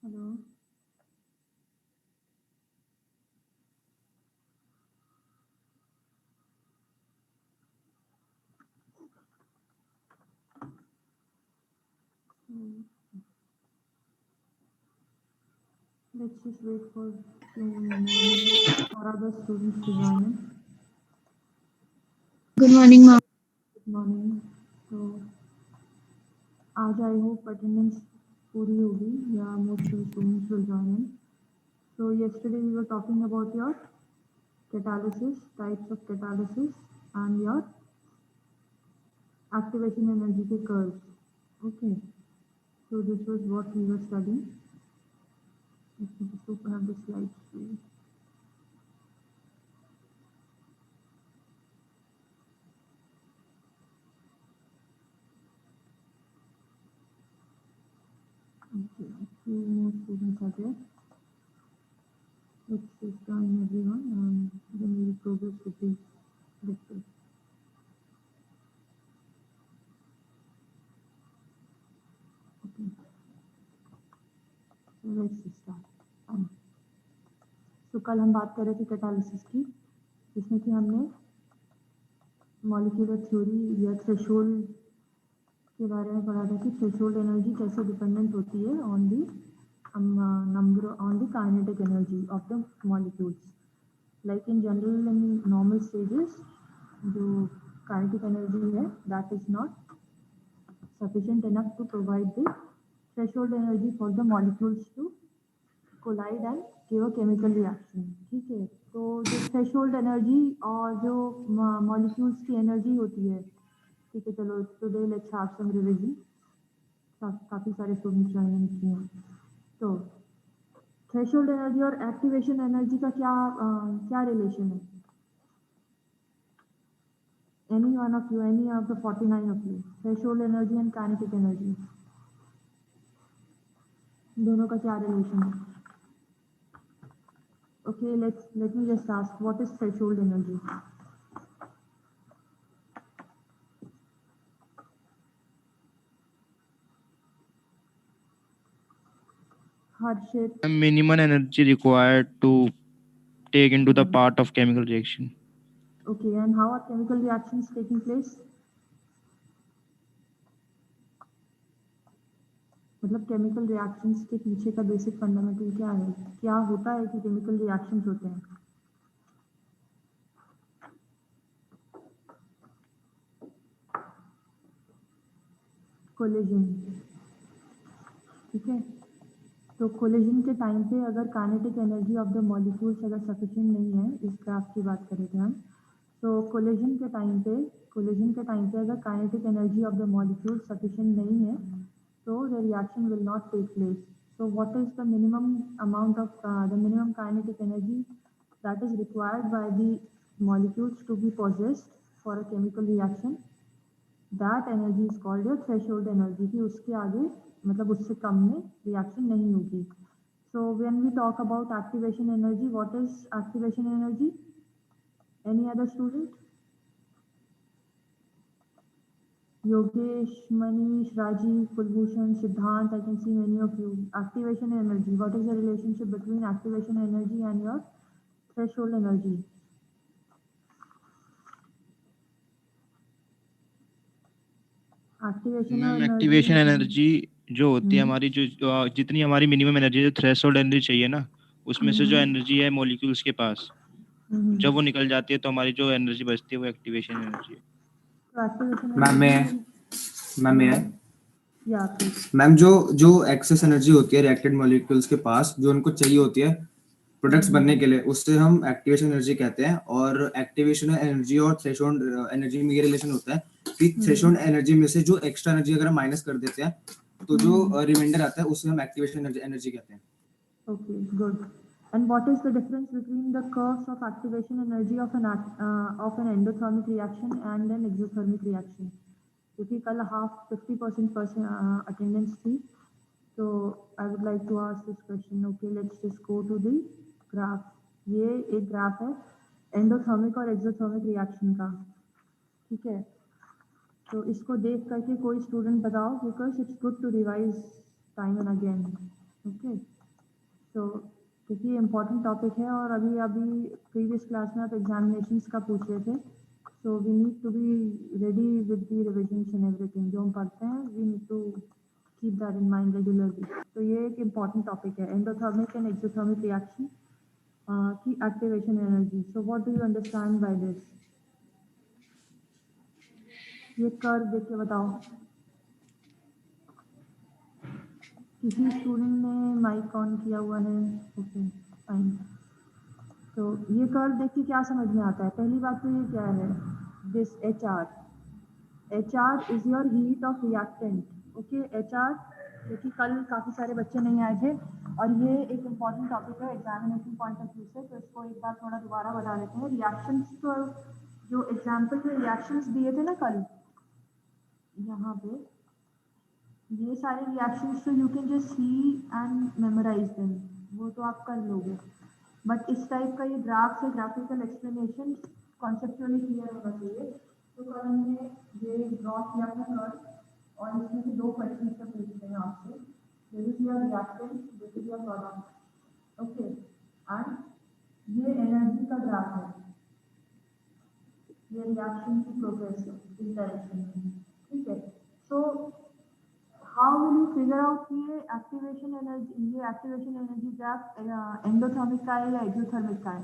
Hello. Mm, Let's just wait for 2 more minutes for other students to join in. Good morning ma'am. Good morning. तो आज I hope attendance पूरी होगी या most of the students will join in. So yesterday we were talking about your catalysis, types of catalysis and your activation energy के curves. Okay. So this was what we were studying. Let me just open up the slides for you. Okay, a few more students are there. Let's just join everyone and then we will progress with the lecture. Okay. So let's just start. तो कल हम बात कर रहे थे catalysis की, जिसमें कि हमने मॉलिक्यूलर थ्योरी या थ्रेशोल्ड के बारे में पढ़ा था कि थ्रेशोल्ड एनर्जी कैसे डिपेंडेंट होती है on the number on the kinetic energy of the molecules. Like in general in normal stages जो काइनेटिक एनर्जी है that is not sufficient enough to provide the threshold energy for the molecules to collide and give a chemical reaction. ठीक है, तो जो threshold energy और जो molecules की energy होती है, ठीक है, चलो today let's have some revision. काफ़ी सारे स्टूडेंट्स ज्वाइन किए हैं. तो थ्रेशोल्ड एनर्जी और एक्टिवेशन एनर्जी का क्या रिलेशन है? Any one of you, any of the 49 of you, threshold energy and kinetic energy, दोनों का क्या रिलेशन है? Okay, let me just ask, what is threshold energy? Harshit. Minimum energy required to take into the part of chemical reaction. Okay, and how are chemical reactions taking place? मतलब chemical reactions के पीछे का basic fundamental क्या है? क्या होता है कि केमिकल रिएक्शंस होते हैं? कोलिजन. ठीक है, तो कोलिजन के टाइम पे अगर kinetic energy of the molecules अगर सफिशिएंट नहीं है, इस ग्राफ की बात करें थे हम, तो कोलिजन के टाइम पे अगर kinetic energy of the molecule sufficient नहीं है, तो the reaction will not take place. So what is the minimum amount of the minimum kinetic energy that is required by the molecules to be possessed for a chemical reaction? That energy is called your threshold energy. कि उसके आगे मतलब उससे कम में reaction नहीं होगी. So when we talk about activation energy, what is activation energy? Any other student? Yogesh, Manish, Rajiv, Kulbhushan, Siddhant, I can see many of you. Activation energy. What is the relationship between activation energy and your threshold energy? Activation energy जो होती है हमारी जो जितनी हमारी minimum energy जो threshold energy चाहिए ना, उसमें से जो एनर्जी है मॉलिक्यूल्स के पास जब वो निकल जाती है तो हमारी जो एनर्जी बचती है वो एक्टिवेशन एनर्जी है. मैम जो एक्सेस एनर्जी होती है रिएक्टेड मॉलिक्यूल्स के पास जो उनको चाहिए होती है प्रोडक्ट्स बनने के लिए, उससे हम एक्टिवेशन एनर्जी कहते हैं. और एक्टिवेशन एनर्जी और थ्रेशोल्ड एनर्जी में ये रिलेशन होता है कि थ्रेशोल्ड एनर्जी में से जो एक्स्ट्रा एनर्जी अगर हम माइनस कर देते हैं तो जो रिमाइंडर आता है उसे हम एक्टिवेशन एनर्जी कहते हैं. Okay, good. And what is the difference between the curves of activation energy of an endothermic reaction and an exothermic reaction? क्योंकि कल half 50% attendance थी, so I would like to ask this question. Okay, let's just go to the graph. ये एक graph है endothermic और exothermic reaction का. ठीक है, तो इसको देख करके कोई स्टूडेंट बताओ, because it's good to revise time and again. Okay, तो क्योंकि इम्पोर्टेंट टॉपिक है और अभी प्रीवियस क्लास में आप एग्जामिनेशंस का पूछ रहे थे, so we need to be ready with the revisions and everything. जो हम पढ़ते हैं we need to keep that in mind regularly. तो ये एक इम्पॉर्टेंट टॉपिक है, एंडोथर्मिक एंड एक्सोथर्मिक रिएक्शन की activation energy. So what do you understand by this? ये कर्व देख के बताओ। किसी स्टूडेंट ने माइक ऑन किया हुआ है? Okay fine. तो ये कर्व देख के क्या समझ में आता है? पहली बात तो ये क्या है, this HR is your heat of reactant. Okay, HR, क्योंकि कल काफ़ी सारे बच्चे नहीं आए थे और ये एक इम्पॉर्टेंट टॉपिक है एग्जामिनेशन पॉइंट ऑफ व्यू से, तो इसको एक बार थोड़ा दोबारा बता देते हैं। रिएक्शंस तो जो एग्जाम्पल में रिएक्शंस दिए थे ना कल, यहाँ पे ये सारे रिएक्शंस तो you can just see and memorise them, वो तो आप कर लोगे। बट इस टाइप का ये ग्राफ से ग्राफिकल एक्सप्लेनेशन कॉन्सेप्चुअली क्लियर होना चाहिए। तो कल हमने ये ड्रॉ किया था कर्व और इसमें से दो क्वेश्चन का पूछते हैं आपसे। This is your reactant, this is your product. Okay, and ये एनर्जी का ग्राफ है, ये रिएक्शन की प्रोग्रेस है इस डायरेक्शन में। ठीक है, so how will you figure out कि ये एक्टिवेशन एनर्जी ग्राफ एंडोथर्मिक का है या एक्सोथर्मिक का है?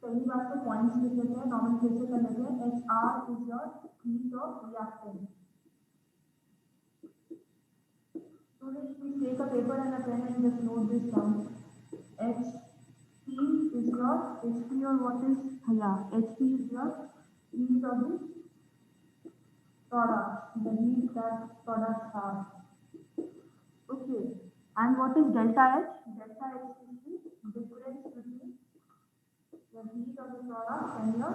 पहली बात तो पॉइंट्स लिख लेते हैं, नॉमेनक्लेचर कर लेते हैं। HR is your heat of reactant. Students, please take a paper and a pen and just note this down. HP is your HP, or what is, HP is your heat of the product, the heat that products have. Okay, and what is delta H? Delta H is the difference between the heat of the product and your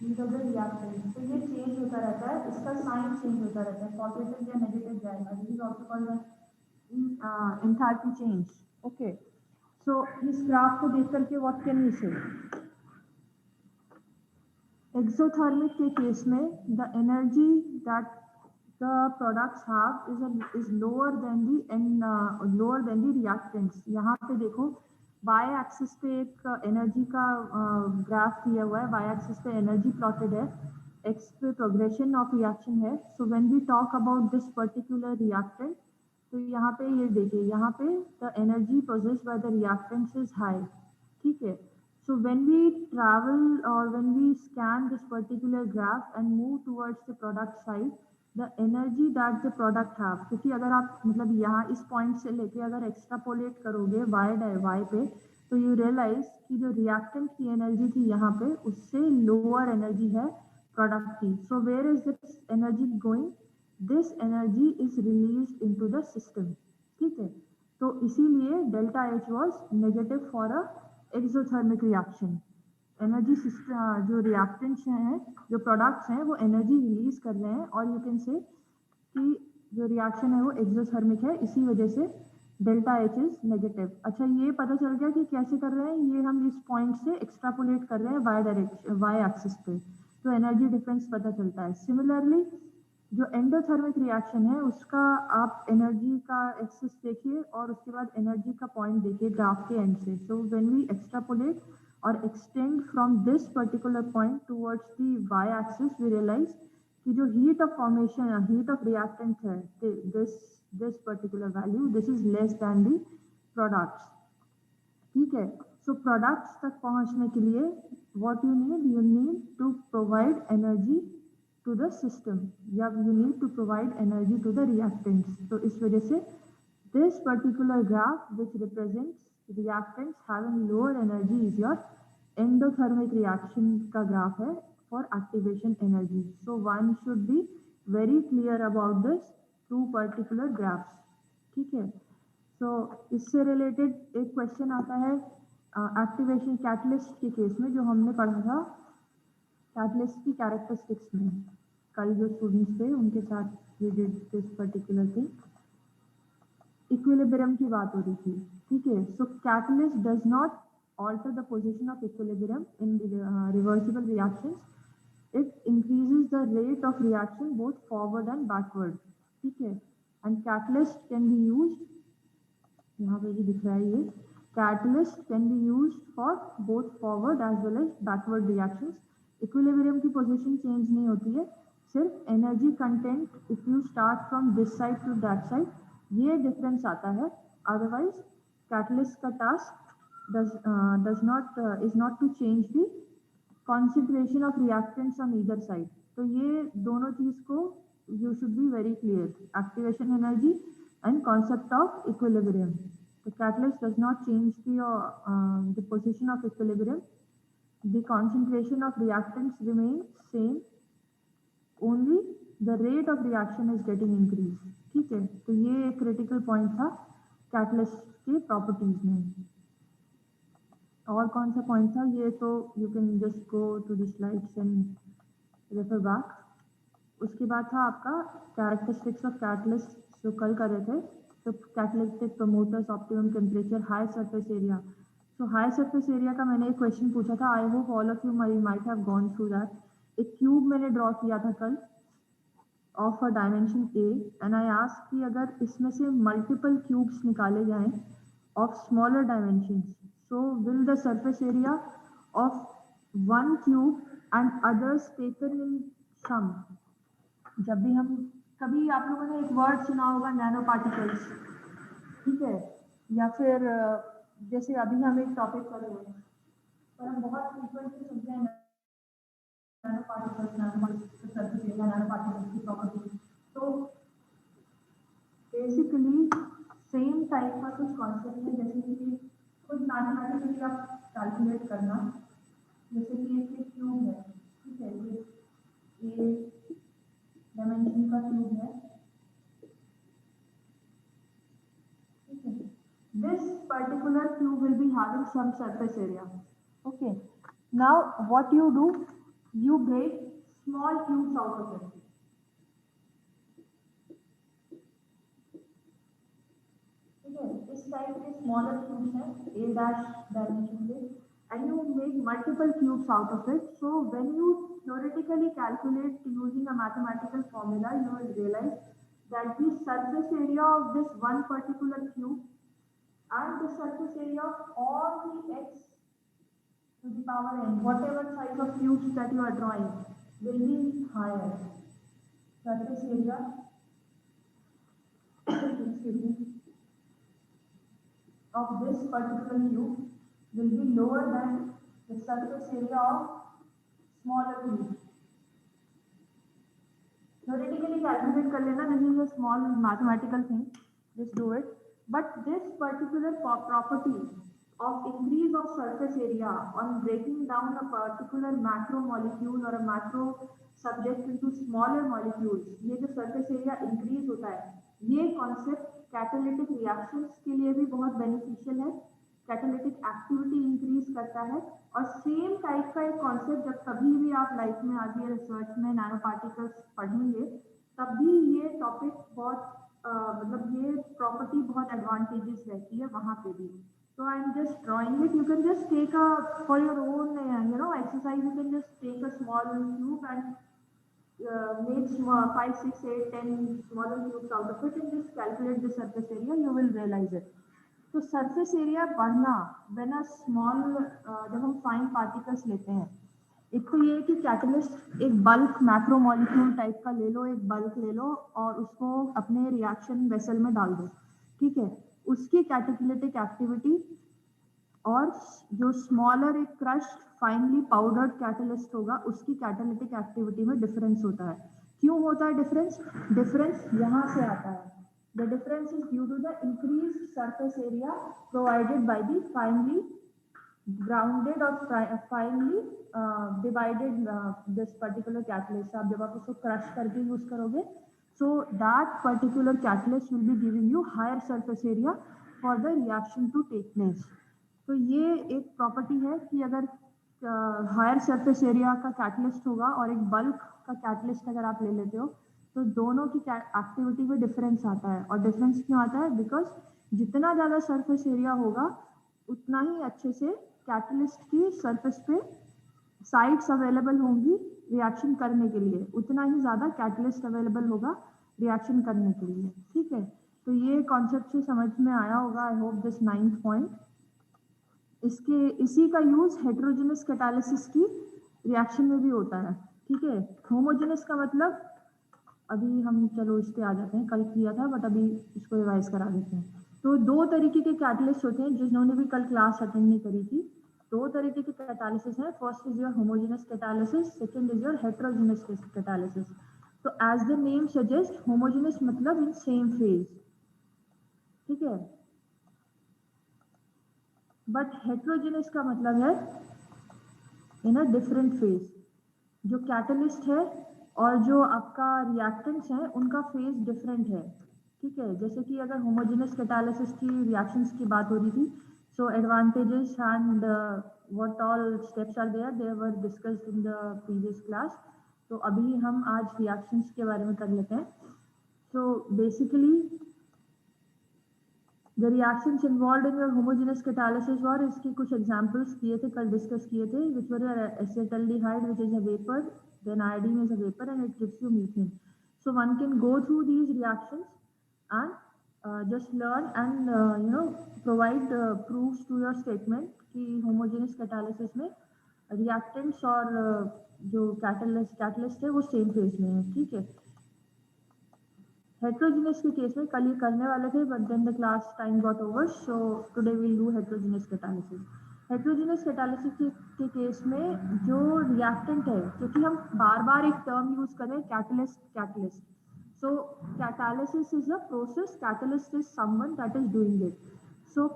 heat of the reactant. तो ये change होता रहता है, इसका sign change होता रहता है, positive या नेगेटिव जाएगा। This is also called enthalpy change. Okay, so इस ग्राफ को देख करके what can we say? Exothermic के केस में the energy that the products have is lower than the reactants. यहाँ पे देखो y एक्सिस पे एक एनर्जी का ग्राफ दिया हुआ है, y एक्सिस पे एनर्जी प्लॉटेड है, x पे प्रोग्रेशन ऑफ रिएक्शन है। So when we talk about this particular reactant, तो यहाँ पे ये देखिए, यहाँ पे the energy produced by the reactants is high. ठीक है, सो व्हेन वी ट्रैवल और when we scan this particular graph and move towards the product side, the energy that the product have, क्योंकि अगर आप मतलब यहाँ इस पॉइंट से लेके अगर एक्सट्रापोलेट करोगे y पे, तो यू रियलाइज कि जो रिएक्टेंट की एनर्जी थी यहाँ पे, उससे लोअर एनर्जी है प्रोडक्ट की। So where is this energy going? This energy is released into the system. ठीक है, तो इसीलिए delta H was negative for a exothermic reaction. Energy system, जो रिएक्टेंट्स हैं, जो प्रोडक्ट्स हैं, वो एनर्जी रिलीज कर रहे हैं और यू कैन से कि जो रिएक्शन है वो एक्सोथर्मिक है, इसी वजह से डेल्टा H इज नेगेटिव। अच्छा, ये पता चल गया कि कैसे कर रहे हैं, ये हम इस पॉइंट से एक्सट्रापोलेट कर रहे हैं y एक्सिस पे, तो एनर्जी डिफरेंस पता चलता है। सिमिलरली जो एंडोथर्मिक रिएक्शन है उसका आप एनर्जी का एक्सिस देखिए और उसके बाद एनर्जी का पॉइंट देखिए ग्राफ के एंड से। सो व्हेन वी एक्सट्रापोलेट और extend from this particular point towards the Y axis, we realise कि जो heat of formation, heat of reactant है, this particular value, this is less than the products. ठीक है, so products तक पहुंचने के लिए what you need to provide energy to the system, या you need to provide energy to the reactants. तो इस वजह से this particular graph which represents reactants having lower energy is your endothermic reaction का ग्राफ है for activation energy. So one should be very clear about this two particular graphs. ठीक है, so इससे related एक क्वेश्चन आता है activation catalyst के case में, जो हमने पढ़ा था कैटलिस्ट की कैरेक्टरिस्टिक्स में। कल जो स्टूडेंट्स थे उनके साथ we did this particular thing, equilibrium की बात हो रही थी। ठीक है, so catalyst does not alter the position of equilibrium in the reversible reactions. It increases the rate of reaction both forward and backward. ठीक है, and catalyst can be used, यहाँ पे भी दिख रहा है ये, catalyst can be used for both forward as well as backward reactions. Equilibrium की position change नहीं होती है, सिर्फ energy content if you start from this side to that side, ये difference आता है. Otherwise catalyst का task is not to change the concentration of reactants on either side. तो ये दोनों चीज को you should be very clear. Activation energy and concept of equilibrium. The catalyst does not change the position of equilibrium. The concentration of reactants remains same. Only the rate of reaction is getting increased. ठीक है, तो ये एक critical point था catalyst के properties में. और कौन सा पॉइंट था ये, तो you can just go to the slides and refer back. उसके बाद था आपका कैरेक्टरिस्टिक्स ऑफ कैटलिस्ट जो कल कर रहे थे. तो catalytic promoters, optimum temperature, high surface area. So high surface area का मैंने एक क्वेश्चन पूछा था, I hope all of you might have gone through that. एक क्यूब मैंने ड्रॉ किया था कल of a dimension A and I ask कि अगर इसमें से मल्टीपल क्यूब्स निकाले जाएं of smaller dimensions, so will the surface area of one cube and others taken in sum. जब भी हम कभी आप लोगों ने एक वर्ड सुना होगा नैनो पार्टिकल्स, ठीक है, या फिर जैसे अभी हम एक टॉपिक कर रहे हैं पर हम बहुत फ्रीक्वेंटली सुनते हैं nano particles, surface area, nano particles की प्रॉपर्टी. तो बेसिकली सेम टाइप का कुछ कॉन्सेप्ट है, जैसे कि कुछ मैथमेटिकली आप कैलकुलेट करना. जैसे कि एक क्यूब है, ठीक है, ये डायमेंशन का क्यूब है, ठीक है. This particular cube will be having some surface area. Okay, now what you do, you break small cubes out of it. इस टाइप के स्मॉलर क्यूब्स हैं a dash डायमेंशन के, and you make multiple cubes out of it. So when you theoretically calculate using a mathematical formula, you will realize that the surface area of this one particular cube and the surface area of all the x to the power n, whatever size of cubes that you are drawing, will be higher. Surface area excuse me, of this particular cube will be lower than the surface area of smaller cube. Theoretically calculate कर लेना, this is a small mathematical thing, just do it. But this particular property of increase of surface area on breaking down a particular macro molecule or a macro subject into smaller molecules, ये जो surface area increase होता है, ये concept catalytic reactions के लिए भी बहुत beneficial है. कैटालिटिक एक्टिविटी इंक्रीज करता है. और सेम टाइप का एक कॉन्सेप्ट जब कभी भी आप लाइफ में आगे रिसर्च में नैनो पार्टिकल्स पढ़ेंगे, तब भी ये टॉपिक बहुत मतलब ये प्रॉपर्टी बहुत एडवांटेजेस रहती है वहाँ पे भी. So I'm just drawing it. You can just take for your own exercise. You can just take a small cube and make 5, 6, 8, 10 smaller cubes out of it and just calculate the surface area. You will realize it. तो surface area बढ़ना when a small जब हम fine particles लेते हैं, एक तो ये कि कैटलिस्ट एक बल्क मैक्रो मॉलिक्यूल टाइप का ले लो, एक बल्क ले लो और उसको अपने रिएक्शन वेसल में डाल दो, ठीक है. उसकी कैटालिटिक एक्टिविटी और जो स्मॉलर एक क्रश्ड फाइनली पाउडर्ड कैटलिस्ट होगा उसकी कैटालिटिक एक्टिविटी में डिफरेंस होता है. क्यों होता है डिफरेंस यहाँ से आता है. The difference is due to the increased surface area provided by the finely grounded और finely divided this particular catalyst. आप जब आप उसको क्रश करके यूज करोगे, so that particular catalyst will be giving you higher surface area for the reaction to take place. तो ये एक प्रॉपर्टी है कि अगर हायर सरफेस एरिया का कैटलिस्ट होगा और एक बल्क का कैटलिस्ट अगर आप ले लेते हो, तो दोनों की एक्टिविटी में डिफरेंस आता है. और डिफरेंस क्यों आता है? बिकॉज जितना ज़्यादा सरफेस एरिया होगा उतना ही अच्छे से कैटलिस्ट की सरफेस पे साइट्स अवेलेबल होंगी रिएक्शन करने के लिए, उतना ही ज़्यादा कैटलिस्ट अवेलेबल होगा रिएक्शन करने के लिए, ठीक है। तो ये कॉन्सेप्ट से समझ में आया होगा, I hope this 9th point. इसी का यूज हेटेरोजेनस कैटालिसिस की रिएक्शन में भी होता है, ठीक है। होमोजेनस का मतलब अभी हम चलो इस पे आ जाते हैं, कल किया था बट अभी इसको रिवाइज करा देते हैं। तो दो तरीके के कैटलिस्ट होते हैं, जिन्होंने भी कल क्लास अटेंड नहीं करी थी। दो तरीके के कैटालिसिस हैं, first is your homogeneous catalysis, second is your heterogeneous catalysis. तो as the name suggest, homogeneous मतलब इन सेम फेज, ठीक है। बट हेटेरोजेनस का मतलब है इन अ डिफरेंट फेज। जो कैटलिस्ट है और जो आपका रिएक्टेंट्स है उनका फेज डिफरेंट है, ठीक है। जैसे कि अगर होमोजेनस कैटालिसिस की रिएक्शंस की बात हो रही थी, so advantages and what all steps are there, they were discussed in the previous class. तो अभी हम आज रिएक्शंस के बारे में कर लेते हैं। So basically the reactions involved in your homogeneous catalysis, और इसके कुछ एग्जांपल्स किए थे, कल डिस्कस किए थे, which were acetaldehyde which is a vapour, then iodine is a vapor and it gives you methane. So one can go through these reactions and just learn and provide proofs to your statement कि homogeneous catalysis में reactants और जो catalyst है वो same phase में है, ठीक है। heterogeneous के केस में कल ये करने वाले थे, but then the class time got over, so today we'll do heterogeneous catalysis. Heterogeneous catalysis के केस में जो रिएक्टेंट है, क्योंकि हम बार बार एक टर्म यूज कर रहे हैं catalyst, so catalysis is a process, catalyst is someone that is doing it. So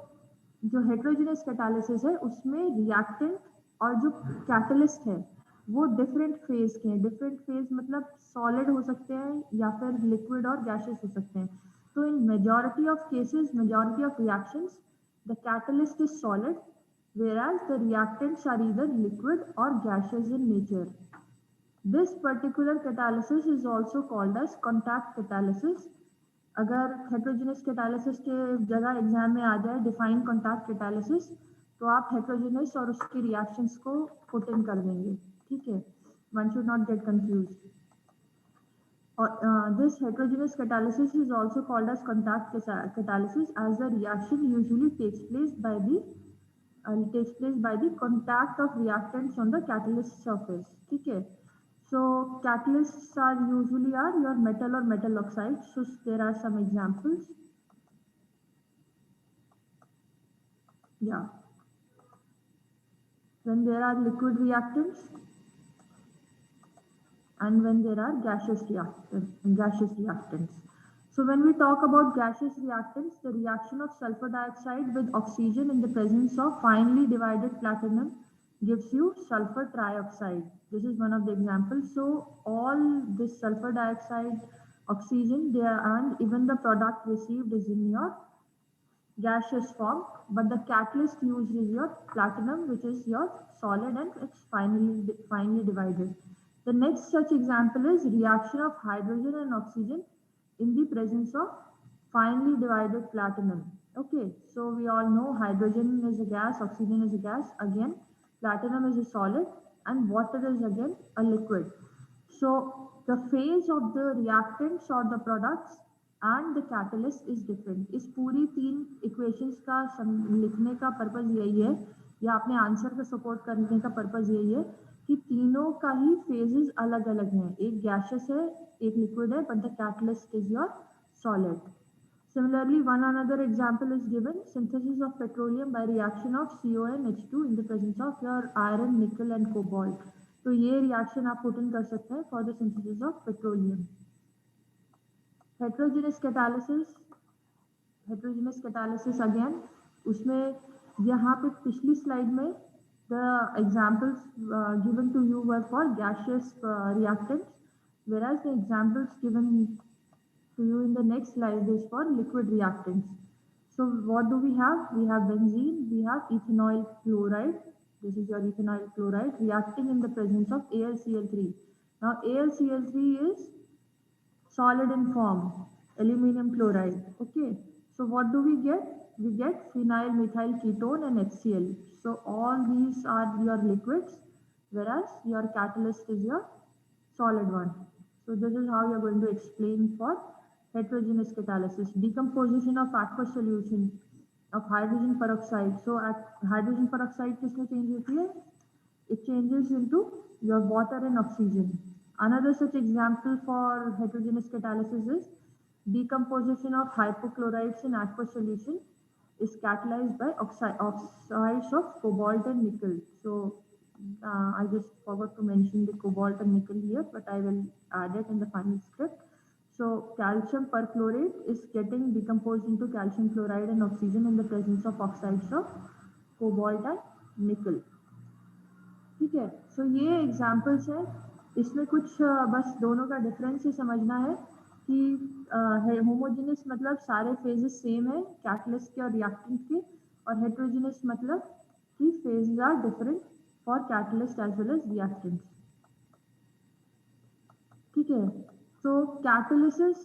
जो हेटेरोजेनस कैटालिसिस है उसमें रिएक्टेंट और जो कैटलिस्ट है वो डिफरेंट फेज के हैं। डिफरेंट फेज मतलब सॉलिड हो सकते हैं या फिर लिक्विड और गैसेस हो सकते हैं। तो इन majority of cases, majority of reactions, the catalyst is solid, whereas the reactants are either liquid or gaseous in nature. This particular catalysis is also called as contact catalysis. अगर heterogeneous catalysis के जगह exam में आ जाए define contact catalysis, तो आप heterogeneous और उसकी reactions को put in कर देंगे, ठीक है। One should not get confused. This heterogeneous catalysis is also called as contact catalysis, as the reaction usually takes place by the contact of reactants on the catalyst surface, ठीक है। So catalysts are usually your metal or metal oxides. So there are some examples. Yeah. When there are liquid reactants and when there are gaseous reactants. So when we talk about gaseous reactants, the reaction of sulfur dioxide with oxygen in the presence of finely divided platinum gives you sulfur trioxide. This is one of the examples. So all this sulfur dioxide, oxygen, and even the product received is in your gaseous form, but the catalyst used is your platinum, which is your solid and it's finely divided. The next such example is reaction of hydrogen and oxygen in the presence of finely divided platinum. Okay, so we all know hydrogen is a gas, oxygen is a gas, again platinum is a solid, and water is again a liquid. So the phase of the reactants or the products and the catalyst is different. इस पूरी 3 equations का लिखने का purpose यही है, या अपने answer का सपोर्ट करने का पर्पस यही है कि तीनों का ही फेजेस अलग अलग हैं। एक गैसेस है, एक लिक्विड है, but the catalyst is your solid. Similarly, one another example is given, synthesis of petroleum by reaction of CO and H2 in the presence of your iron, nickel and cobalt. तो ये reaction आप put in कर सकते हैं for the synthesis of petroleum. Heterogeneous catalysis again, उसमें यहाँ पे पिछली स्लाइड में the examples given to you were for gaseous reactants, whereas the examples given to you in the next slide is for liquid reactants. So what do we have? We have benzene, we have ethanol chloride. This is your ethanol chloride reacting in the presence of AlCl3. Now AlCl3 is solid in form, aluminum chloride. Okay, so what do we get? We get phenyl methyl ketone and HCl. So all these are your liquids, whereas your catalyst is your solid one. So this is how you're going to explain for heterogeneous catalysis. Decomposition of aqueous solution of hydrogen peroxide. So hydrogen peroxide किसमें change होती है? It changes into your water and oxygen. Another such example for heterogeneous catalysis is decomposition of hypochlorites in aqueous solution is catalyzed by oxides of cobalt and nickel. So I just forgot to mention the cobalt and nickel here, but I will add it in the final script. So calcium perchlorate is getting decomposed into calcium chloride and oxygen in the presence of oxides of cobalt and nickel. ठीक है, सो ये examples है, इसमें कुछ बस दोनों का difference ही समझना है कि होमोजेनियस मतलब सारे फेजेस सेम है कैटलिस्ट के और रिएक्टेंट के, और हेटेरोजेनियस मतलब कि phases are different for catalyst as well as reactant. ठीक है, तो कैटालिसिस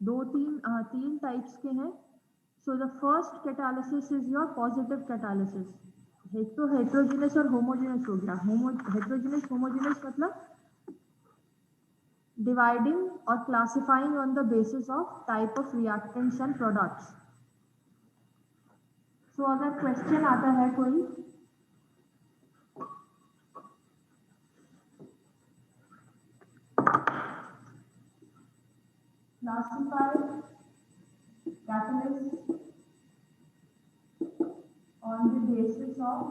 तीन टाइप्स के हैं. So the first catalysis is your positive catalysis. एक तो हेटेरोजेनस और होमोजेनस हो गया. हेटेरोजेनस होमोजेनस मतलब डिवाइडिंग और classifying on the basis of type of reactants and products. So अगर क्वेश्चन आता है कोई classify catalyst on the basis of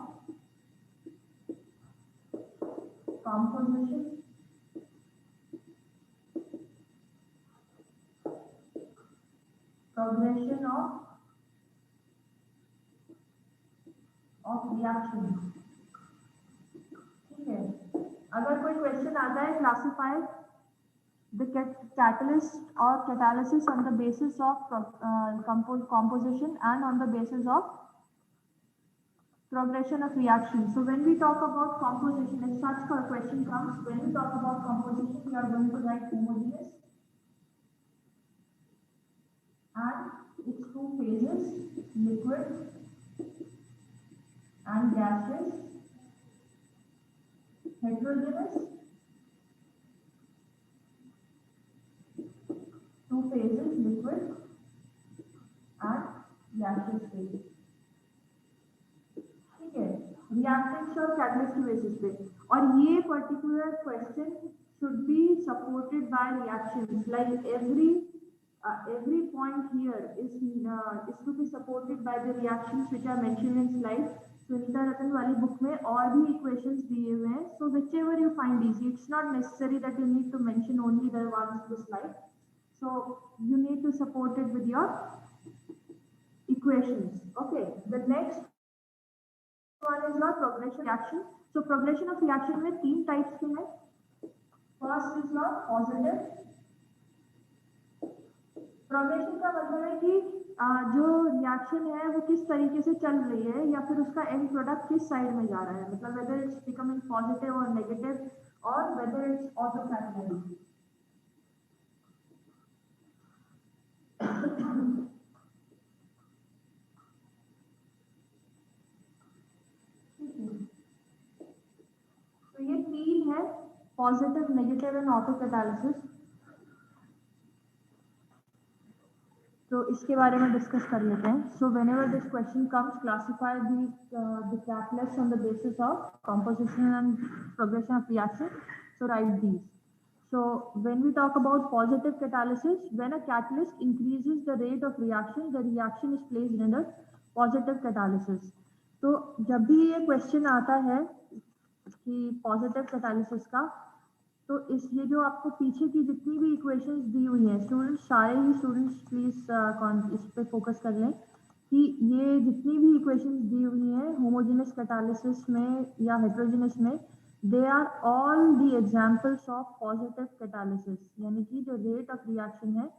composition, progression of reaction. ठीक है, अगर कोई क्वेश्चन आता है classify the catalyst or catalysis on the basis of composition and on the basis of progression of reaction. So when we talk about composition, if such a question comes, when we talk about composition, we are going to write homogeneous and its two phases, liquid and gaseous. Heterogeneous, two phases, liquid and gaseous phase. Reactants और catalyst की basis पे, और ये particular question should be supported by reactions. Like every point here is to be supported by the reactions which are mentioned in slide. Sunita Ratan वाली book में और भी equations दिए हुए हैं. So whichever you find easy, it's not necessary that you need to mention only the ones in the slide. So you need to support it with your equations. Okay, the next one is your progression reaction. So progression of reaction में तीन types के हैं. First is your positive. Progression का मतलब है कि जो reaction है वो किस तरीके से चल रही है, या फिर उसका एंड प्रोडक्ट किस साइड में जा रहा है, मतलब वेदर इट्स बिकमिंग पॉजिटिव और नेगेटिव, और वेदर इट्स ऑटो कैटेगरी. तो ये तीन है, positive, negative and auto catalysis. तो इसके बारे में डिस्कस कर लेते हैं. So whenever this question comes, classify the catalyst on the basis of composition and progression of reaction. So right these. So when we talk about positive catalysis, when a catalyst increases the rate of reaction, the reaction is placed under positive catalysis. तो जब भी ये question आता है कि positive catalysis का, तो इस ये जो आपको पीछे की जितनी भी इक्वेशंस दी हुई हैं, स्टूडेंट्स सारे ही स्टूडेंट्स प्लीज इस पे फोकस कर लें कि ये जितनी भी इक्वेशंस दी हुई हैं होमोजेनस कैटालिसिस में या हेटेरोजेनस में, they are all the examples of positive catalysis. यानी कि जो रेट ऑफ रिएक्शन है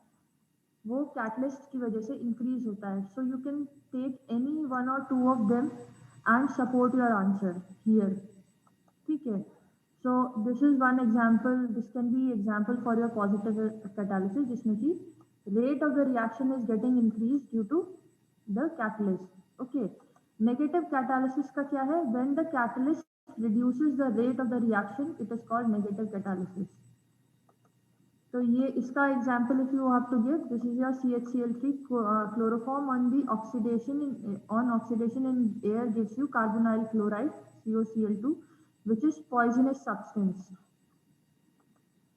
वो कैटलिस्ट की वजह से इंक्रीज होता है. So you can take any one और two of them and support your answer here. ठीक है, so this is one example. This can be example for your positive catalysis, जिसमें कि rate of the reaction is getting increased due to the catalyst. Okay, negative catalysis का क्या है? When the catalyst reduces the rate of the reaction, it is called negative catalysis. तो ये इसका example if you have to give, this is your CHCl3 chloroform on the oxidation in air gives you carbonyl chloride COCl2 which is poisonous substance.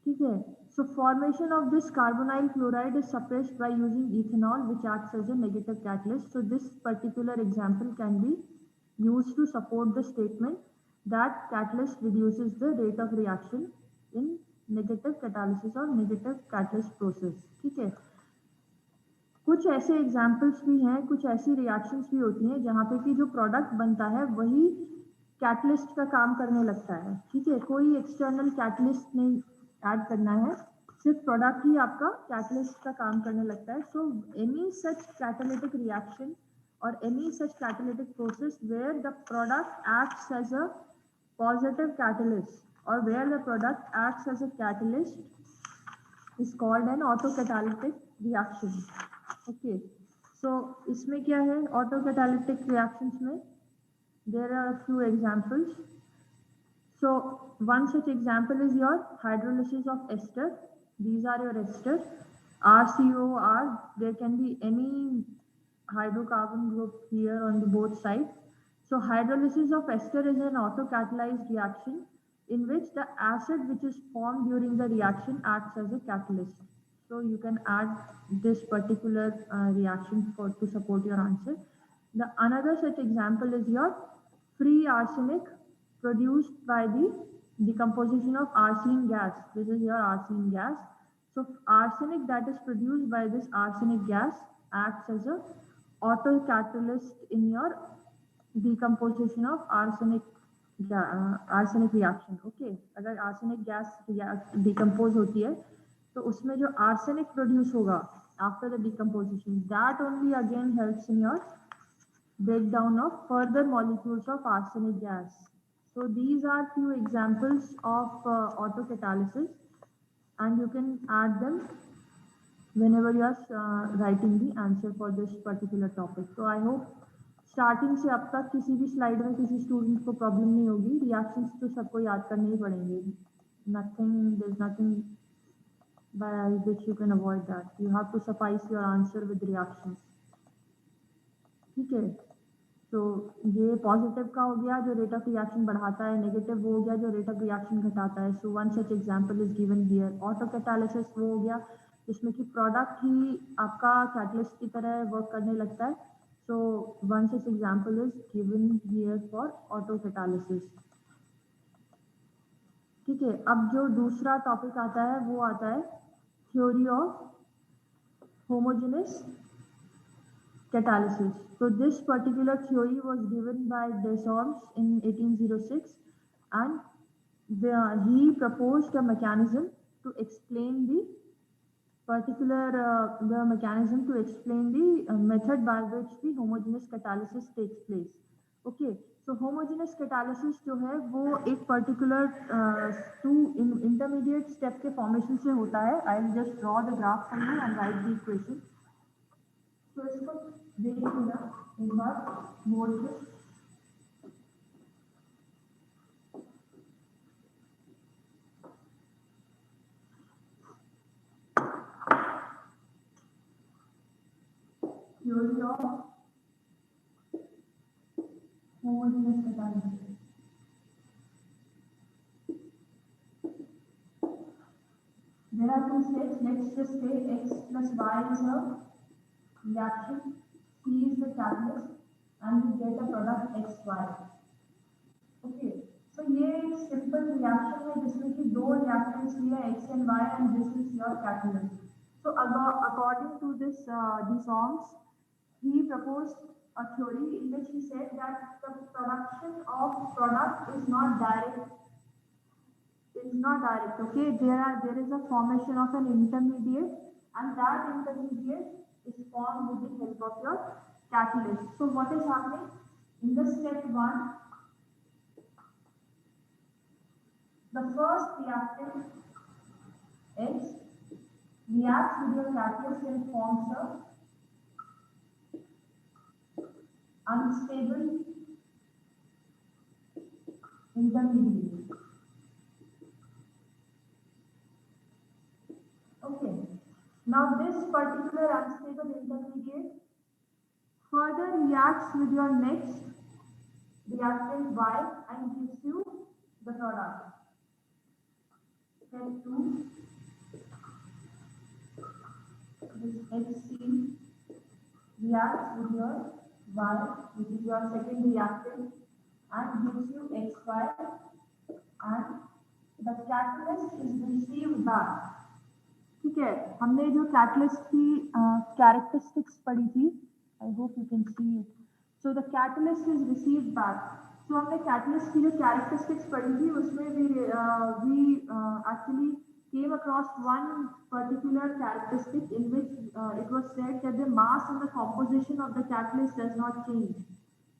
ठीक है, so formation of this carbonyl chloride is suppressed by using ethanol which acts as a negative catalyst. So this particular example can be used to support the statement that catalyst reduces the rate of reaction in negative catalysis और negative catalyst process. ठीक है, कुछ ऐसे examples भी हैं, कुछ ऐसी reactions भी होती हैं जहाँ पे कि जो प्रोडक्ट बनता है वही कैटलिस्ट का काम करने लगता है. ठीक है, कोई एक्सटर्नल कैटलिस्ट नहीं ऐड करना है, सिर्फ प्रोडक्ट ही आपका कैटलिस्ट का काम करने लगता है. So any such catalytic reaction or any such catalytic process where the product acts as a positive catalyst or where the product acts as a catalyst is called an autocatalytic reaction. Okay, so इसमें क्या है autocatalytic reactions में there are a few examples. So one such example is your hydrolysis of ester. These are your ester RCOR. There can be any hydrocarbon group here on the both sides. So hydrolysis of ester is an autocatalyzed reaction in which the acid which is formed during the reaction acts as a catalyst. So you can add this particular reaction to support your answer. The another such example is your free arsenic produced by the decomposition of arsine gas. This is your arsine gas. So arsenic that is produced by this arsenic gas acts as a autocatalyst in your decomposition of arsenic reaction. Okay, अगर arsenic gas decompose होती है तो उसमें जो arsenic produce होगा after the decomposition, that only again helps in your breakdown of further molecules of arsenic gas. So these are few examples of autocatalysis and you can add them whenever you are writing the answer for this particular topic. So I hope starting से अब तक किसी भी slide में किसी student को problem नहीं होगी. रिएक्शंस तो सबको याद करने ही पड़ेंगे. There is nothing by which you can avoid that. You have to suffice your answer with reactions. ठीक है, तो ये पॉजिटिव का हो गया जो रेट ऑफ रिएक्शन बढ़ाता है, नेगेटिव वो हो गया जो रेट ऑफ रिएक्शन घटाता है. So one such example is given here. Autocatalysis वो हो गया जिसमें कि प्रोडक्ट ही आपका कैटलिस्ट की तरह वर्क करने लगता है. So one such example is given here for autocatalysis. ठीक है, अब जो दूसरा टॉपिक आता है वो आता है theory of homogeneous catalysis. So this particular theory was given by Desarmes in 1806 and he proposed a mechanism to explain the the mechanism to explain the method by which the homogeneous catalysis takes place. Okay, so homogeneous catalysis जो है वो एक particular two intermediate step के formation से होता है. I will just draw the graph for you and write the equation. So इसको देखिएगा एक बार बोर्ड पे. Theory of homogeneous catalysis. There are two steps. Let's just say x plus y is a reaction, C is the catalyst, and we get a product xy. Okay, so ये एक simple reaction है जिसमें कि दो reactants लिए x and y, and this is your catalyst. So according to this Desarmes, he proposed a theory in which he said that the production of product is not direct. Okay, there is a formation of an intermediate, and that intermediate is formed with the help of your catalyst. So what is happening in the step 1? The first reactant X reacts with your catalyst and forms a unstable intermediate. Okay. Now this particular unstable intermediate further reacts with your next reactant Y and gives you the product. Step 2, this HC reacts with your Y, which is your second reactant, and gives you XY, and the catalyst is received back. ठीक है, हमने जो catalyst की characteristics पढ़ी थी, I hope you can see it. So the catalyst is received back. So हमने catalyst की जो कैरेक्टरिस्टिक्स पढ़ी थी उसमें we actually came across one particular characteristic in which it was said that the mass and the composition of the catalyst does not change.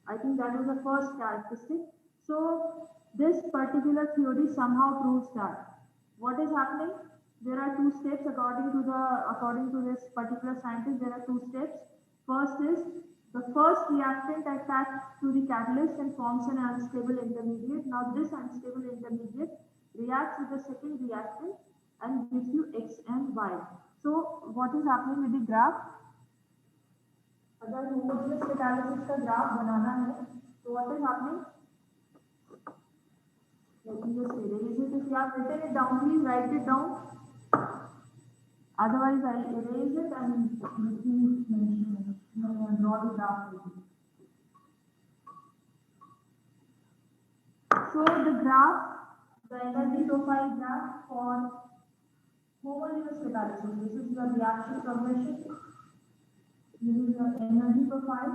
I think that was the first characteristic. So this particular theory somehow proves that. What is happening? There are two steps according to this particular scientist. There are two steps. First is the first reactant attacks to the catalyst and forms an unstable intermediate. Now this unstable intermediate reacts with the second reactant and gives you X and Y. So what is happening with the graph? अगर homogeneous catalysis का graph बनाना है, तो what is happening? Let me just erase it. If you have written it down, please write it down. Otherwise, I'll erase it and let me mention it. Draw the graph with you. So the graph, the energy profile graph for homogeneous catalysis. This is your reaction progression. This is your energy profile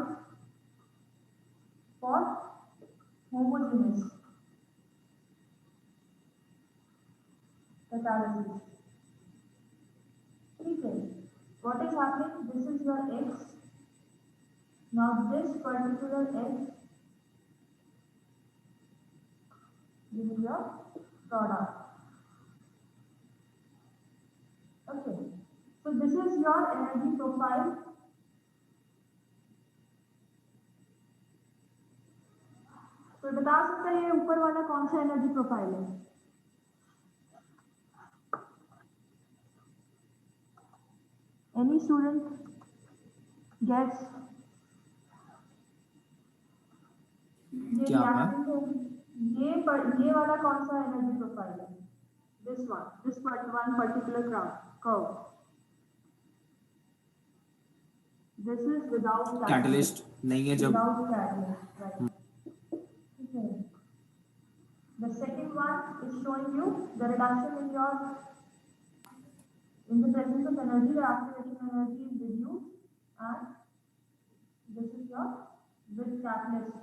for homogeneous catalysis. Okay. What is happening? This is your X. Now this particular X, this is your product. Okay. So this is your energy profile. तो बता सकता है ये ऊपर वाला कौन सा energy profile है? Any student guess? क्या है? ये वाला कौन सा एनर्जी प्रोफाइल है? This one particular curve. This is without catalyst नहीं है जब. Without catalyst, right? Okay. The second one is showing you the reduction in the presence of energy, the activation energy is reduced, and this is your with catalyst.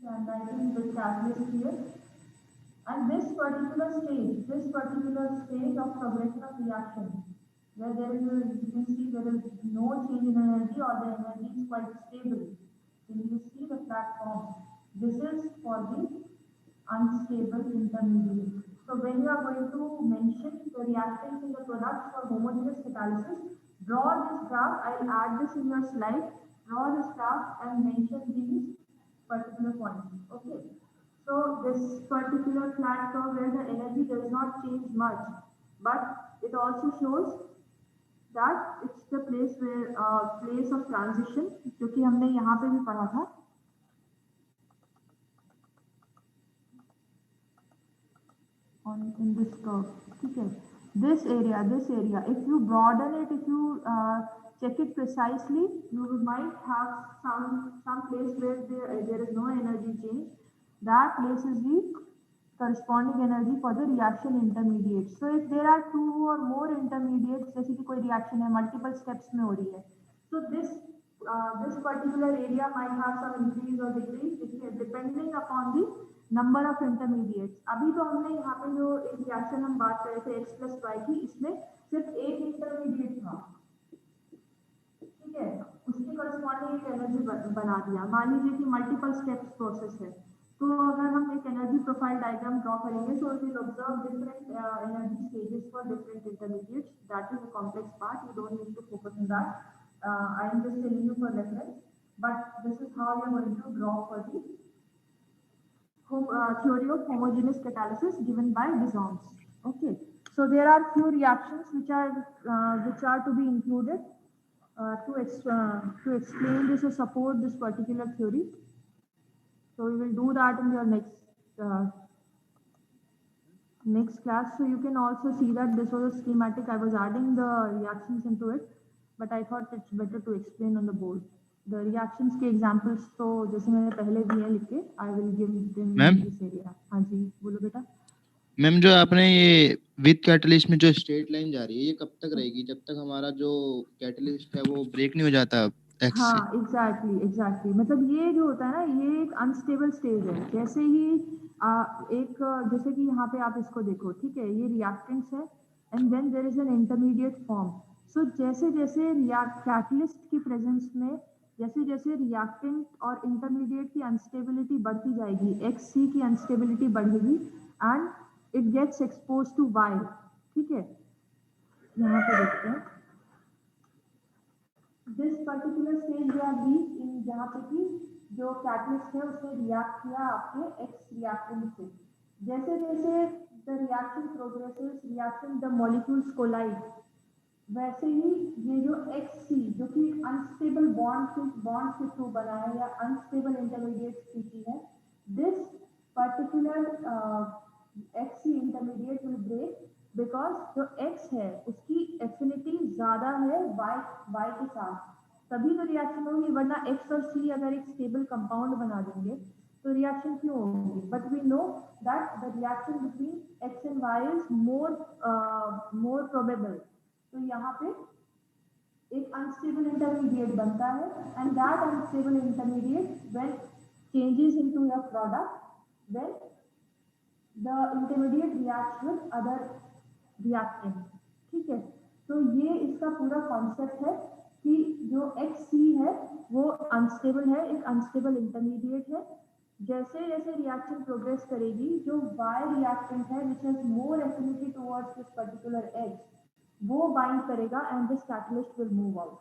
And I think with catalyst here. And this particular stage of progression of reaction, where you can see there is no change in energy or the energy is quite stable. Then you see the platform. This is for the unstable intermediate. So when you are going to mention the reactants in the products for homogeneous catalysis, draw this graph. I'll add this in your slide. Draw this graph and mention these particular points. Okay. So this particular flat curve where the energy does not change much, but it also shows that it's the place of transition, जो कि हमने यहाँ पे भी पढ़ा था. In this curve, ठीक है. This area, if you broaden it, if you check it precisely, you might have some place where there is no energy change. That place is the corresponding energy for the reaction intermediate. So if there are two or more intermediates, जैसे कि कोई reaction है multiple steps में हो रही है, so this particular area might have some increase or decrease depending upon the number of intermediates. अभी तो हमने यहाँ पे जो एक reaction हम बात कर रहे थे x plus y की, इसमें सिर्फ एक intermediate था, ठीक है, उसके corresponding एक energy बना दिया. मान लीजिए कि multiple steps process है, तो अगर हम एक एनर्जी प्रोफाइल डायग्राम ड्रॉ करेंगे, so we will observe different energy stages for different intermediates. That is a complex part. You don't need to focus on that. I am just telling you for reference. But this is how you are going to draw for the theory of homogeneous catalysis given by Dizoms. Okay, so there are few reactions which are to be included to explain this or support this particular theory. So we will do that in your next class. So you can also see that this was a schematic. I was adding the reactions into it, but I thought it's better to explain on the board. The reactions के examples तो जैसे मैंने पहले दिए लिख के, I will give them Ma'am? in this area. हाँ जी, बोलो बेटा. मैम जो आपने ये विद कैटलिस्ट में जो स्ट्रेट लाइन जा रही है ये कब तक रहेगी जब तक हमारा जो कैटलिस्ट है वो ब्रेक नहीं हो जाता एक्स से? हाँ एग्जैक्टली मतलब ये जो होता है ना ये एक अनस्टेबल स्टेज है. जैसे ही जैसे कि यहाँ पे आप इसको देखो, ठीक है, ये रिएक्टेंट्स है and then there is an intermediate form. So जैसे जैसे कैटलिस्ट की प्रेजेंस में जैसे जैसे रिएक्टेंट और इंटरमीडिएट की अनस्टेबिलिटी बढ़ती जाएगी, XC की अनस्टेबिलिटी बढ़ेगी and it gets expose to Y. ठीक है, यहाँ पे देखते हैं this particular stage we are reaching, जहाँ पे कि जो कैटलिस्ट है उसने रिएक्ट किया आपके X रिएक्टेंट से. जैसे जैसे the reaction progresses, reaction the molecules collide, वैसे ही ये जो XC जो कि अनस्टेबल बॉन्ड के थ्रू बना है या अनस्टेबल इंटरमीडिएट स्थिति है, this particular XC intermediate will break because जो X है उसकी एफिनिटी ज्यादा है Y के साथ, तभी तो रिएक्शन होगी. वरना X और C अगर एक स्टेबल कंपाउंड बना देंगे तो रिएक्शन क्यों होगी. But we know that the reaction between X and Y is more probable. तो यहाँ पे एक अनस्टेबल इंटरमीडिएट बनता है and that unstable intermediate when changes into your product, then the intermediate reacts with other reactant. ठीक है, तो ये इसका पूरा कॉन्सेप्ट है कि जो XC है वो अनस्टेबल है, एक अनस्टेबल इंटरमीडिएट है. जैसे जैसे रिएक्शन प्रोग्रेस करेगी, जो Y रिएक्टेंट है which has more affinity towards this particular X, वो बाइंड करेगा and this catalyst will move out.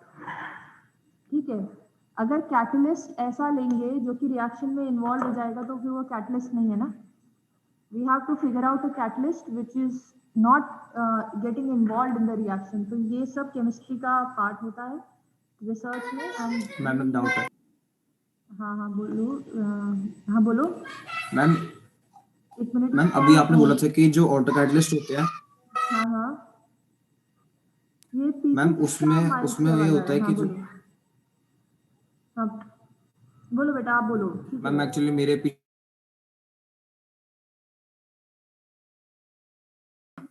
ठीक है, अगर कैटलिस्ट ऐसा लेंगे जो कि रिएक्शन में इन्वॉल्व हो जाएगा तो फिर वो कैटलिस्ट नहीं है ना. We have to figure out a catalyst which is not getting involve in the reaction. तो ये सब केमिस्ट्री का पार्ट होता है रिसर्च में. एंड मैम डाउट है. हाँ बोलो. हाँ बोलो मैम. एक मिनट. मैम अभी आपने बोला था कि जो ऑटो कैटलिस्ट होते हैं, हाँ ये मैम उसमें ये होता है कि जो हाँ बोलो बेटा, आप बोलो. मैम एक्चुअली मेरे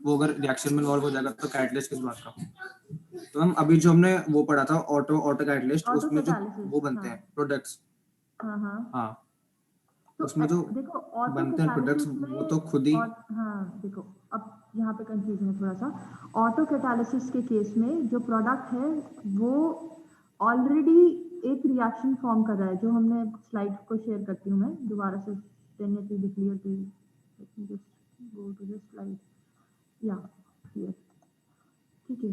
वो अगर रिएक्शन में इन्वॉल्व हो जाएगा तो कैटलिस्ट किस बात का. तो हम अभी जो हमने वो पढ़ा था ऑटो कैटलिस्ट, उसमें जो वो बनते हैं प्रोडक्ट्स. हाँ तो उसमें जो देखो बनते हैं प्रोडक्ट्स वो तो खुद ही. हाँ देखो अब यहाँ पे कंफ्यूजन है थोड़ा सा. ऑटो कैटालिसिस के केस में जो प्रोडक्ट है वो ऑलरेडी एक रिएक्शन फॉर्म कर रहा है, जो हमने स्लाइड को शेयर करती हूँ मैं दोबारा से. Clear to just go to this slide. या हियर. ठीक है,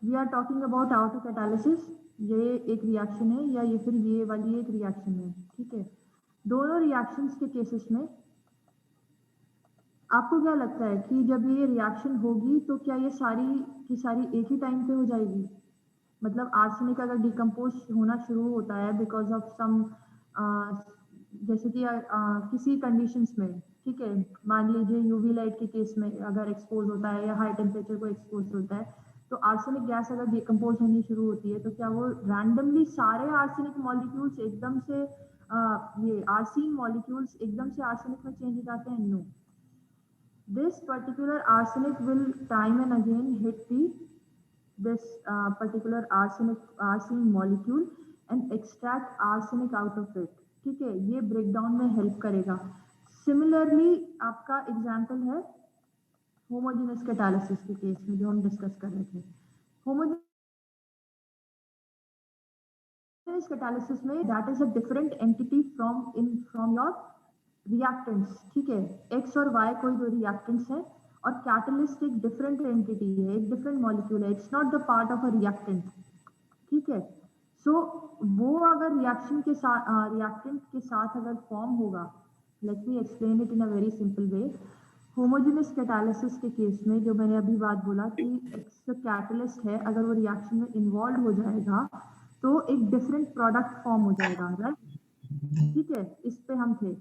we are talking about auto catalysis. ये एक रिएक्शन है या ये फिर ये वाली एक रिएक्शन है. ठीक है, दोनों रिएक्शंस के केसेस में आपको क्या लगता है कि जब ये रिएक्शन होगी तो क्या ये सारी की सारी एक ही टाइम पे हो जाएगी. मतलब आर्सेनिक अगर डिकम्पोज होना शुरू होता है बिकॉज ऑफ सम जैसे कि किसी कंडीशंस में, ठीक है, मान लीजिए यूवी लाइट के केस में अगर एक्सपोज होता है या हाई टेम्परेचर को एक्सपोज होता है, तो आर्सेनिक गैस अगर डिकम्पोज होनी शुरू होती है तो क्या वो रैंडमली सारे आर्सेनिक मॉलिक्यूल्स एकदम से ये आर्सीन मॉलिक्यूल्स एकदम से आर्सेनिक में चेंज हो जाते हैं. No, this particular arsenic will time and again hit this particular arsenic molecule and extract arsenic out of it. ठीक है, ये ब्रेकडाउन में हेल्प करेगा. सिमिलरली आपका एग्जांपल है होमोजेनस कैटालिसिस के केस में जो हम डिस्कस कर रहे थे. होमोजेनस कैटालिसिस में that is a different entity from your reactants. ठीक है, X और Y कोई दो रिएक्टेंट्स है और कैटलिस्ट एक डिफरेंट एंटिटी है, एक डिफरेंट मॉलिक्यूल है. It's not the part of a reactant. ठीक है, सो वो अगर अगर रिएक्टेंट के साथ अगर फॉर्म होगा, let me explain it in a very simple way. Homogeneous catalysis के केस में जो मैंने अभी बात बोला कि कैटलिस्ट है, अगर वो रिएक्शन में इन्वॉल्व हो जाएगा तो एक डिफरेंट प्रोडक्ट फॉर्म हो जाएगा, राइट? ठीक है, इस पे हम थे।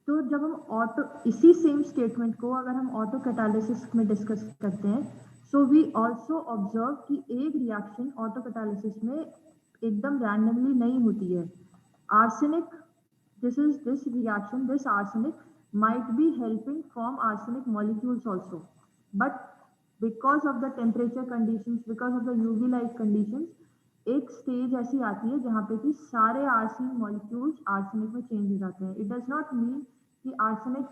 तो जब हम इसी सेम स्टेटमेंट को अगर हम ऑटो कैटालिसिस में डिस्कस करते हैं, सो वी आल्सो ऑब्जर्व कि एक रिएक्शन ऑटो कैटालिसिस में एकदम रैंडमली नहीं होती है। Arsenic, this reaction, this arsenic might be helping form arsenic molecules also, but because of the temperature conditions, because of the UV light conditions, एक stage ऐसी आती है जहाँ पे कि सारे आर्सेनिक मॉलिक्यूल्स आर्सेनिक में चेंज हो जाते हैं। इट डज नॉट मीन कि आर्सेनिक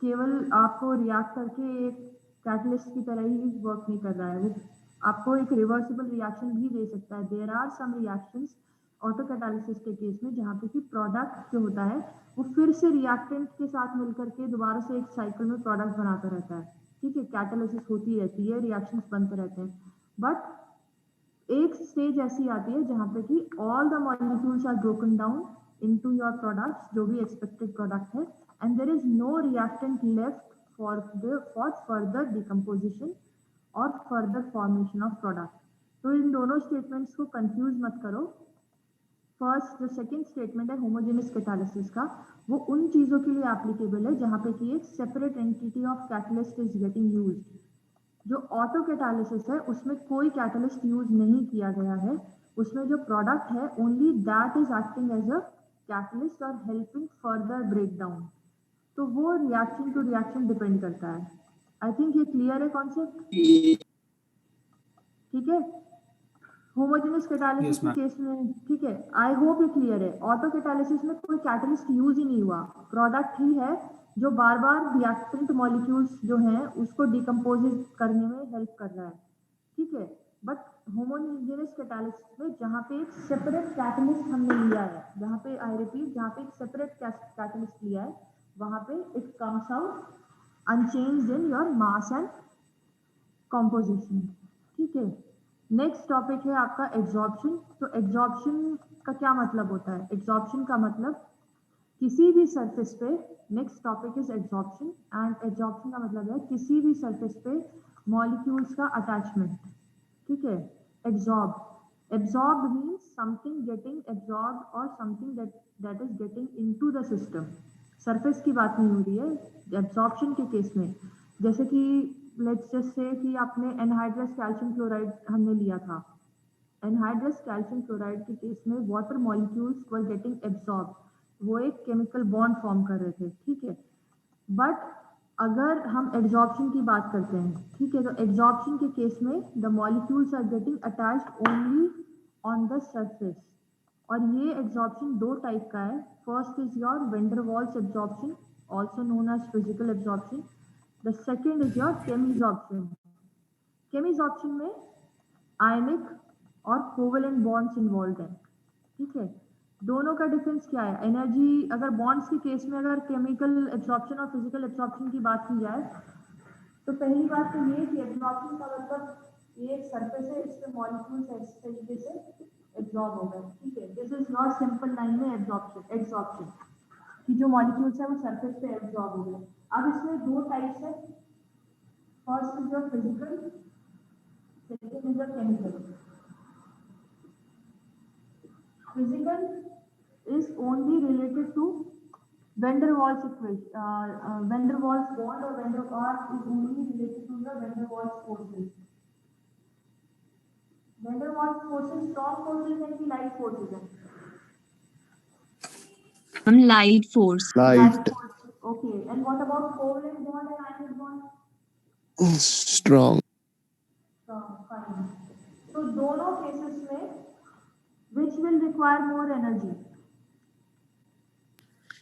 केवल आपको रिएक्ट करके एक कैटलिस्ट की तरह ही वर्क नहीं कर रहा है, वो आपको एक रिवर्सिबल रिएक्शन भी दे सकता है। There are some reactions auto catalysis के केस में जहाँ पे कि प्रोडक्ट जो होता है वो फिर से रिएक्टेंट के साथ मिलकर के दोबारा से एक साइकिल में प्रोडक्ट बनाता रहता है। ठीक है, कैटालिसिस होती रहती है, रिएक्शंस बनते रहते हैं, बट एक स्टेज ऐसी आती है जहाँ पे कि all the molecules are broken down into your products, जो भी एक्सपेक्टेड प्रोडक्ट है, and there is no reactant left for further decomposition और फर्दर फॉर्मेशन ऑफ प्रोडक्ट। तो इन दोनों स्टेटमेंट्स को कंफ्यूज मत करो। फर्स्ट जो सेकंड स्टेटमेंट है होमोजेनस कैटालिसिस का, वो उन चीजों के लिए एप्लीकेबल है जहाँ पे कि एक separate entity of catalyst is getting used. जो ऑटो कैटालिसिस है उसमें कोई कैटलिस्ट यूज नहीं किया गया है, उसमें जो प्रोडक्ट है only that is acting as a catalyst और हेल्पिंग फर्दर ब्रेक डाउन। तो वो रिएक्शन टू रिएक्शन डिपेंड करता है। आई थिंक ये क्लियर है कॉन्सेप्ट? ठीक है, होमोजेनस कैटालिसिस के केस में, ठीक है, आई होप ये क्लियर है। ऑटो कैटालिसिस में कोई कैटलिस्ट यूज ही नहीं हुआ, प्रोडक्ट ही है जो बार बार रिएक्टेंट मॉलिक्यूल्स जो हैं उसको डिकम्पोज करने में हेल्प कर रहा है। ठीक है, बट होमोजेनस कैटालिसिस में जहाँ पे एक सेपरेट कैटलिस्ट हमने लिया है, जहाँ पे आई रिपीट, जहाँ पे एक सेपरेट कैटलिस्ट लिया है, वहाँ पे it comes out unchanged in your mass and composition. ठीक है, नेक्स्ट टॉपिक है आपका एब्जॉर्प्शन। तो एब्जॉर्प्शन का क्या मतलब होता है? एब्जॉर्प्शन का मतलब किसी भी सरफेस पे, next topic is absorption, and absorption का मतलब है किसी भी सरफेस पे मॉलिक्यूल्स का अटैचमेंट। ठीक है, absorb means something getting absorb और something that is getting into the system. Surface की बात नहीं हो रही है एब्जॉर्प्शन के केस में। जैसे कि लेट्स जस्ट से कि आपने एनहाइड्रस कैल्शियम क्लोराइड हमने लिया था, एनहाइड्रस कैल्शियम क्लोराइड के केस में water molecules were getting absorb, वो एक केमिकल बॉन्ड फॉर्म कर रहे थे। ठीक है, बट अगर हम एब्जॉर्प्शन की बात करते हैं, ठीक है, तो एब्जॉर्प्शन के केस में the molecules are getting attached only on the surface. और ये एब्जॉर्प्शन दो टाइप का है। First is your van der Waals absorption, also known as physical absorption. The second is your chemisorption. Chemisorption में ionic और covalent bonds involve है। ठीक है, दोनों का डिफरेंस क्या है? एनर्जी, अगर बॉन्ड्स के केस में अगर केमिकल एब्जॉर्प्शन और फिजिकल एब्जॉर्प्शन की बात की जाए, तो पहली बात तो ये कि एब्जॉर्प्शन का मतलब ये एक सरफेस है, इस पे मॉलिक्यूल्स इस तरीके से एब्जॉर्ब हो गए। ठीक है, this is not simple line में एब्जॉर्प्शन कि जो मॉलिक्यूल्स है वो सरफेस पे एब्जॉर्ब हो गए। अब इसमें दो टाइप्स है, first is your physical, second is your chemical. Physical is only related to van der Waals equation, van der Waals bond, or van der Waals is only related to the van der Waals forces. Van der Waals forces strong forces and the light forces. Light force. Light force. Okay, and what about covalent bond and ionic bond? Strong. Fine. So दोनों cases में which will require more energy?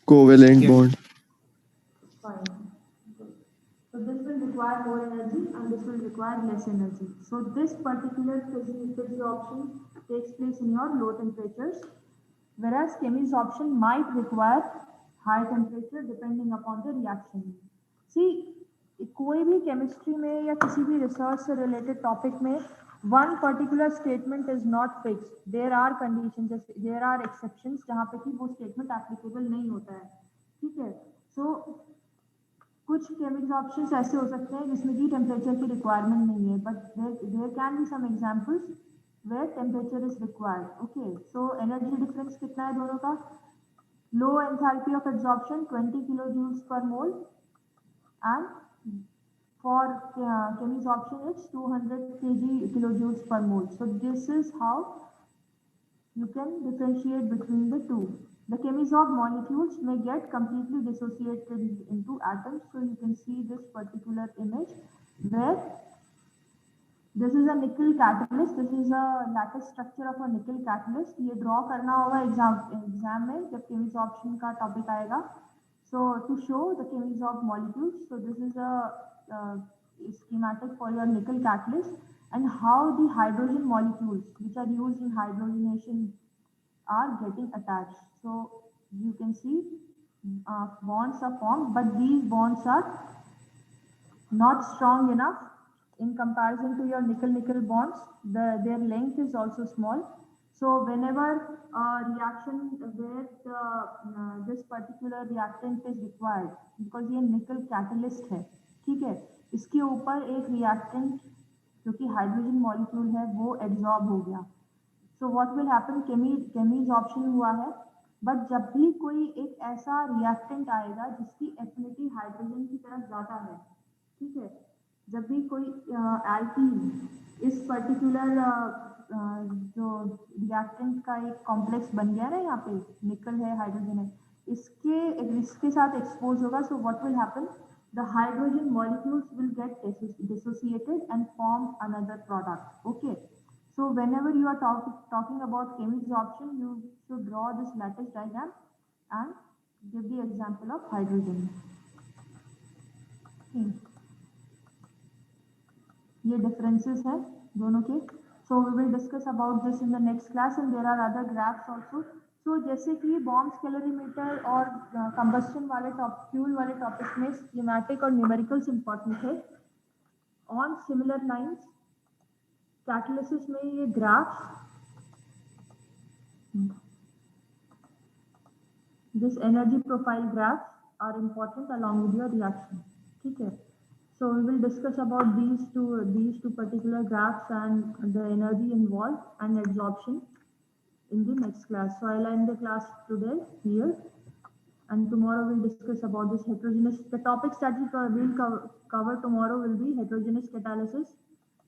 Covalent bond. Fine. So this will require more energy and this will require less energy. So this particular physiorption takes place in your low temperatures, whereas chemisoption might require high temperature depending upon the reaction. See, कोई भी chemistry में या किसी भी research से related topic में one particular statement is not fixed. There are conditions, there are exceptions जहाँ पे कि वो statement applicable नहीं होता है, ठीक है? So कुछ chemical options ऐसे हो सकते हैं जिसमें कि temperature की requirement नहीं है, but there can be some examples where temperature is required. Okay, so energy difference कितना है दोनों का? Low enthalpy of absorption 20 kilojoules per mole, and for chemisorption it's 200 kilojoules per mole. So this is how you can differentiate between the two. The chemisorb molecules may get completely dissociated into atoms. So you can see this particular image where this is a nickel catalyst. This is a lattice structure of a nickel catalyst. ये draw करना होगा exam में जब chemisorption का topic आएगा. So to show the chemisorb molecules, so this is a schematic for your nickel catalyst and how the hydrogen molecules which are used in hydrogenation are getting attached. So you can see bonds are formed, but these bonds are not strong enough in comparison to your nickel-nickel bonds. Their length is also small. So whenever a reaction where this particular reactant is required, because ये nickel catalyst है, ठीक है, इसके ऊपर एक reactant जो कि hydrogen molecule है वो absorb हो गया. So what will happen? Chemisorption हुआ है, but जब भी कोई एक ऐसा reactant आएगा जिसकी affinity hydrogen की तरफ ज़्यादा है, ठीक है, जब भी कोई alkene इस particular जो reactant का एक complex बन गया ना, यहाँ पे nickel है, hydrogen है, इसके साथ expose होगा. So what will happen? The hydrogen molecules will get dissociated and form another product. Okay. So whenever you are talking about chemisorption, you should draw this lattice diagram and give the example of hydrogen. Okay. ये differences है दोनों के. So we will discuss about this in the next class, and there are other graphs also. So जैसे कि bombs calorimeter और combustion वाले fuel वाले topic में schematic और numericals important है. On similar lines, catalysis में ये graphs, this energy profile graphs are important along with your reaction. ठीक है. So we will discuss about these two particular graphs and the energy involved and absorption in the next class. So I'll end the class today here, and tomorrow we'll discuss about this heterogeneous. The topics that we will cover tomorrow will be heterogeneous catalysis.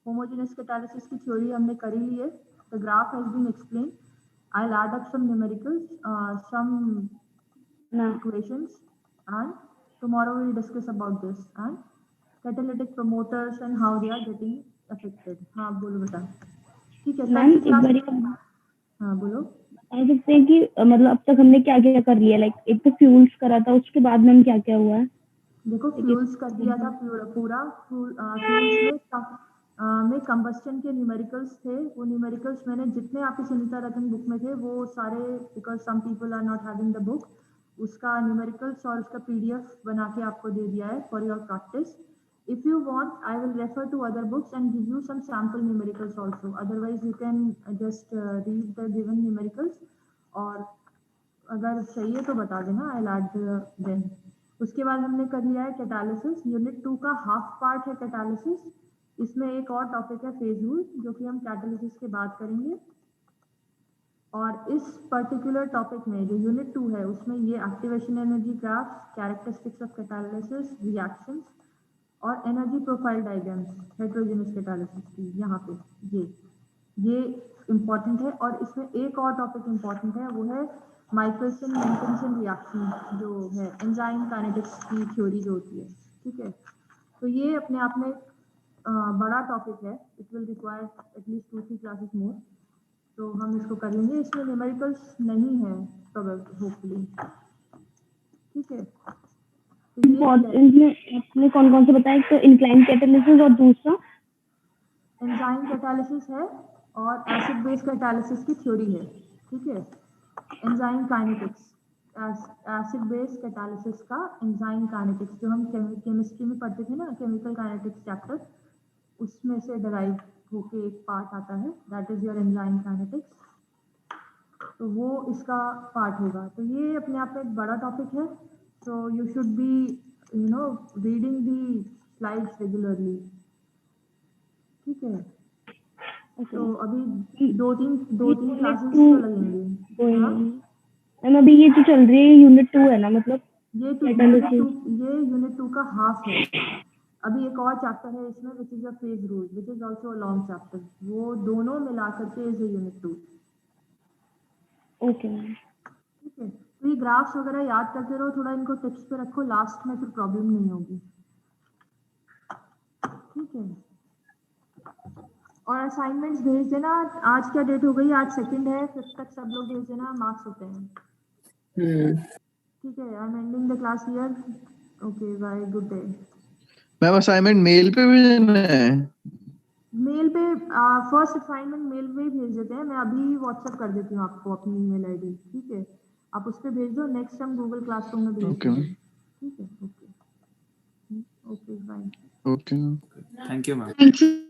Homogeneous catalysis की theory हमने करी ली है. The graph has been explained. I'll add up some numericals, some equations, and tomorrow we'll discuss about this and catalytic promoters and how they are getting affected. हाँ बोलो बेटा. ठीक है. Ma'am एक बार हाँ बोलो. बता सकते हैं कि मतलब अब तक हमने क्या क्या कर लिया, लाइक एक तो फ्यूल्स करा था, उसके बाद में क्या क्या हुआ है? देखो फ्यूल्स कर दिया था पूरा. फ्यूल्स में कंबस्टन के न्यूमेरिकल्स थे. वो न्यूमेरिकल्स मैंने जितने आपकी सुनीता रतन बुक में थे वो सारे, because some people are not having the book, उसका न्यूमेरिकल्स और उसका पीडीएफ बना के आपको दे दिया है for your practice. If you want, I will refer to other books and give you some sample numericals also. Otherwise, you can just read the given numericals. और अगर चाहिए तो बता देना, I'll add them. उसके बाद हमने कर लिया है कैटालिसिस. यूनिट 2 का हाफ पार्ट है कैटालिसिस. इसमें एक और टॉपिक है फेज रूल, जो कि हम कैटालिसिस के बाद करेंगे. और इस पर्टिकुलर टॉपिक में जो यूनिट 2 है उसमें ये activation energy graphs, characteristics of catalysis, reactions और energy profile diagrams heterogeneous catalysis की यहाँ पे ये इम्पॉर्टेंट है. और इसमें एक और टॉपिक इम्पॉर्टेंट है, वो है माइकलसन-मेंटेनसन रिएक्शन जो है, एंजाइम काइनेटिक्स की थ्योरी जो होती है. ठीक है. तो ये अपने आप में बड़ा टॉपिक है. It will require at least 2-3 classes more. तो हम इसको कर लेंगे. इसमें न्यूमेरिकल्स नहीं है प्रोबेबली, होपफुली. ठीक है. आपने कौन कौन से बताया? तो इंक्लाइन कैटालिसिस और दूसरा एंजाइम कैटालिसिस है और एसिड बेस कैटालिसिस की थ्योरी है. ठीक है. Enzyme kinetics, acid base catalysis का एंजाइम काइनेटिक्स जो हम केमिस्ट्री में पढ़ते थे ना, केमिकल काइनेटिक्स चैप्टर, उसमें से डराइव होके एक पार्ट आता है, that is your enzyme kinetics, तो वो इसका पार्ट होगा। तो ये अपने आप में एक बड़ा टॉपिक है, so you should be you know reading the slides regularly, ठीक है। तो अभी दो तीन क्लासेस तो लगेंगे। हाँ? मैम अभी ये जो चल रही है यूनिट 2 है ना, मतलब ये यूनिट 2 का हाफ है। अभी एक और चैप्टर है इसमें which is a phase rule, which is also a long chapter, वो दोनों मिला करके इज यूनिट 2, ओके मैम। ठीक है। तो ये ग्राफ्स वगैरह याद करते रहो, थोड़ा इनको टिप्स पे रखो, लास्ट में फिर प्रॉब्लम नहीं होगी, ठीक है। और असाइनमेंट्स भेज देना, आज क्या डेट हो गई, आज 2 है, 5 तक सब लोग भेज देना, मार्क्स होते हैं, ठीक है। I am ending the class here, okay bye, good day. Ma'am assignment mail पे भी देना है? मेल पे फर्स्ट असाइनमेंट मेल पे ही भेज देते हैं, मैं अभी व्हाट्सएप कर देती हूँ आपको अपनी ईमेल आईडी, ठीक है। आप उस पर भेज दो, नेक्स्ट हम गूगल क्लासरूम में भेज Okay, देंगे, ठीक है। Okay bye. Okay. Thank you ma'am. Thank you.